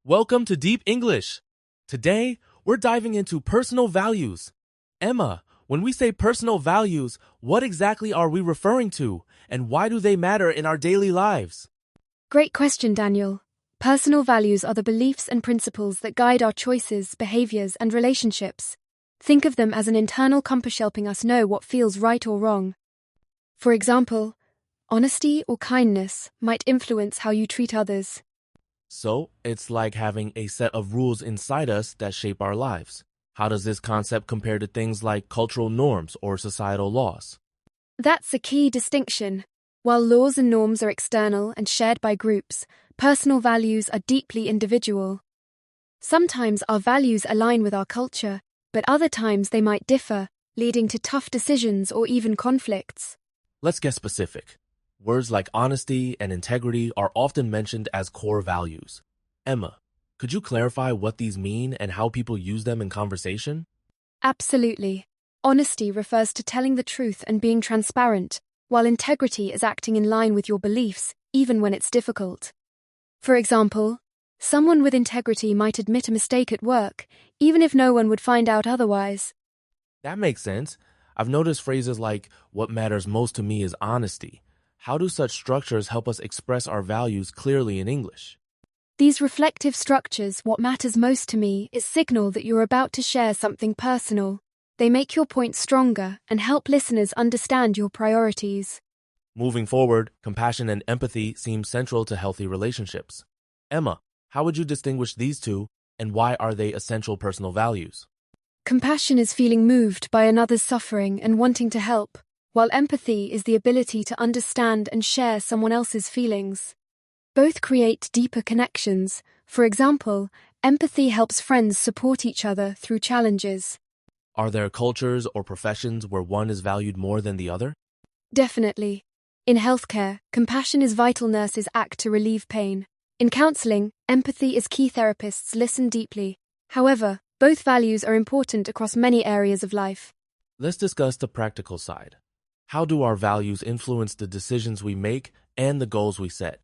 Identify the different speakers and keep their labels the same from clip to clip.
Speaker 1: Welcome to Deep English. Today, we're diving into personal values. Emma, when we say personal values, what exactly are we referring to, and why do they matter in our daily lives?
Speaker 2: Great question, Daniel. Personal values are the beliefs and principles that guide our choices, behaviors, and relationships. Think of them as an internal compass helping us know what feels right or wrong. For example, honesty or kindness might influence how you treat others.
Speaker 1: So, it's like having a set of rules inside us that shape our lives. How does this concept compare to things like cultural norms or societal laws?
Speaker 2: That's a key distinction. While laws and norms are external and shared by groups, personal values are deeply individual. Sometimes our values align with our culture, but other times they might differ, leading to tough decisions or even conflicts.
Speaker 1: Let's get specific. Words like honesty and integrity are often mentioned as core values. Emma, could you clarify what these mean and how people use them in conversation?
Speaker 2: Absolutely. Honesty refers to telling the truth and being transparent, while integrity is acting in line with your beliefs, even when it's difficult. For example, someone with integrity might admit a mistake at work, even if no one would find out otherwise.
Speaker 1: That makes sense. I've noticed phrases like, what matters most to me is honesty. How do such structures help us express our values clearly in English?
Speaker 2: These reflective structures, what matters most to me, is signal that you're about to share something personal. They make your point stronger and help listeners understand your priorities.
Speaker 1: Moving forward, compassion and empathy seem central to healthy relationships. Emma, how would you distinguish these two, and why are they essential personal values?
Speaker 2: Compassion is feeling moved by another's suffering and wanting to help, while empathy is the ability to understand and share someone else's feelings. Both create deeper connections. For example, empathy helps friends support each other through challenges.
Speaker 1: Are there cultures or professions where one is valued more than the other?
Speaker 2: Definitely. In healthcare, compassion is vital nurses act to relieve pain. In counseling, empathy is key therapists listen deeply. However, both values are important across many areas of life.
Speaker 1: Let's discuss the practical side. How do our values influence the decisions we make and the goals we set?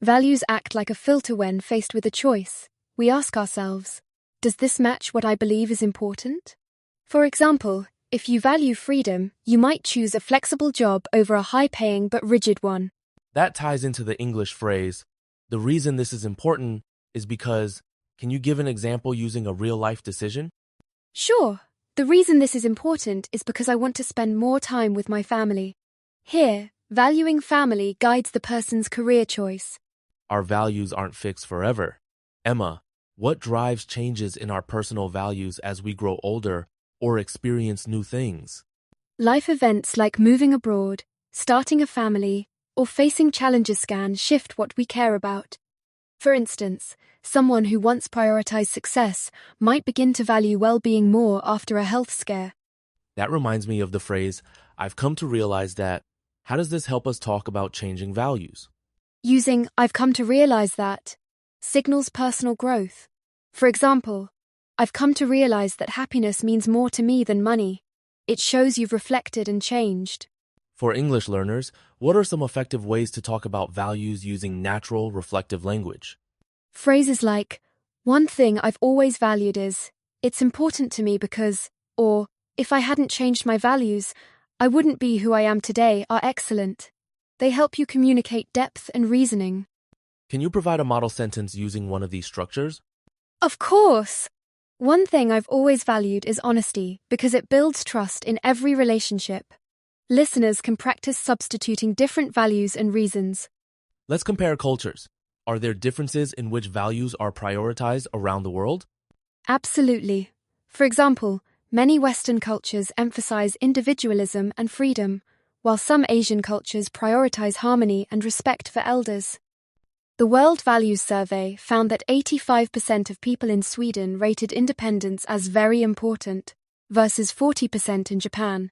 Speaker 2: Values act like a filter when faced with a choice. We ask ourselves, does this match what I believe is important? For example, if you value freedom, you might choose a flexible job over a high-paying but rigid one.
Speaker 1: That ties into the English phrase, the reason this is important is because, can you give an example using a real-life decision?
Speaker 2: Sure. The reason this is important is because I want to spend more time with my family. Here, valuing family guides the person's career choice.
Speaker 1: Our values aren't fixed forever. Emma, what drives changes in our personal values as we grow older or experience new things?
Speaker 2: Life events like moving abroad, starting a family, or facing challenges can shift what we care about. For instance, someone who once prioritized success might begin to value well-being more after a health scare.
Speaker 1: That reminds me of the phrase, I've come to realize that. How does this help us talk about changing values?
Speaker 2: Using I've come to realize that signals personal growth. For example, I've come to realize that happiness means more to me than money. It shows you've reflected and changed.
Speaker 1: For English learners, what are some effective ways to talk about values using natural, reflective language?
Speaker 2: Phrases like, one thing I've always valued is, it's important to me because, or, if I hadn't changed my values, I wouldn't be who I am today are excellent. They help you communicate depth and reasoning.
Speaker 1: Can you provide a model sentence using one of these structures?
Speaker 2: Of course! One thing I've always valued is honesty because it builds trust in every relationship. Listeners can practice substituting different values and reasons.
Speaker 1: Let's compare cultures. Are there differences in which values are prioritized around the world?
Speaker 2: Absolutely. For example, many Western cultures emphasize individualism and freedom, while some Asian cultures prioritize harmony and respect for elders. The World Values Survey found that 85% of people in Sweden rated independence as very important, versus 40% in Japan.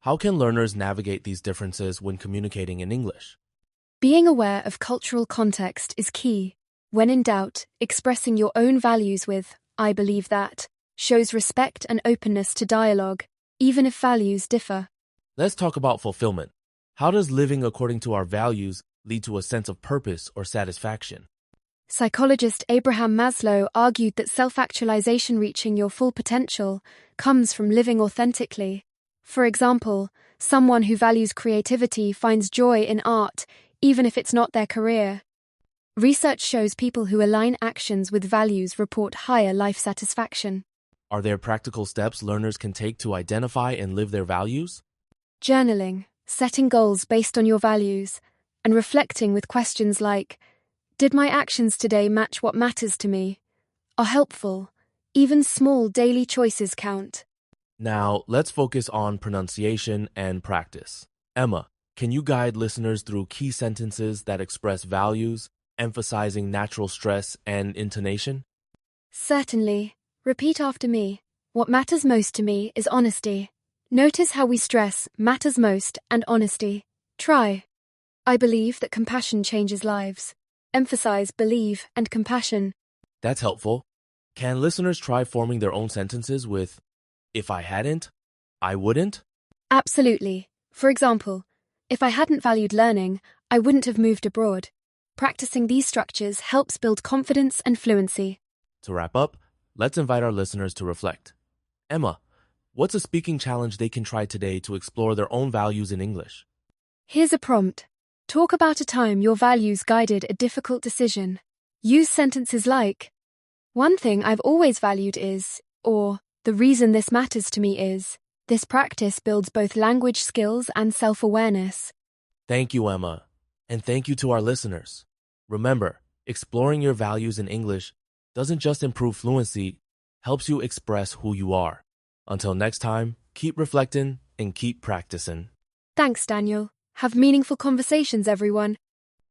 Speaker 1: How can learners navigate these differences when communicating in English?
Speaker 2: Being aware of cultural context is key. When in doubt, expressing your own values with, I believe that, shows respect and openness to dialogue, even if values differ.
Speaker 1: Let's talk about fulfillment. How does living according to our values lead to a sense of purpose or satisfaction?
Speaker 2: Psychologist Abraham Maslow argued that self-actualization, reaching your full potential, comes from living authentically. For example, someone who values creativity finds joy in art, even if it's not their career. Research shows people who align actions with values report higher life satisfaction.
Speaker 1: Are there practical steps learners can take to identify and live their values?
Speaker 2: Journaling, setting goals based on your values, and reflecting with questions like, did my actions today match what matters to me? Are helpful. Even small daily choices count.
Speaker 1: Now, let's focus on pronunciation and practice. Emma, can you guide listeners through key sentences that express values, emphasizing natural stress and intonation?
Speaker 2: Certainly. Repeat after me. What matters most to me is honesty. Notice how we stress matters most and honesty. Try. I believe that compassion changes lives. Emphasize believe and compassion.
Speaker 1: That's helpful. Can listeners try forming their own sentences with, if I hadn't, I wouldn't?
Speaker 2: Absolutely. For example, if I hadn't valued learning, I wouldn't have moved abroad. Practicing these structures helps build confidence and fluency.
Speaker 1: To wrap up, let's invite our listeners to reflect. Emma, what's a speaking challenge they can try today to explore their own values in English?
Speaker 2: Here's a prompt. Talk about a time your values guided a difficult decision. Use sentences like, one thing I've always valued is, or, the reason this matters to me is. This practice builds both language skills and self-awareness.
Speaker 1: Thank you, Emma. And thank you to our listeners. Remember, exploring your values in English doesn't just improve fluency, helps you express who you are. Until next time, keep reflecting and keep practicing.
Speaker 2: Thanks, Daniel. Have meaningful conversations, everyone.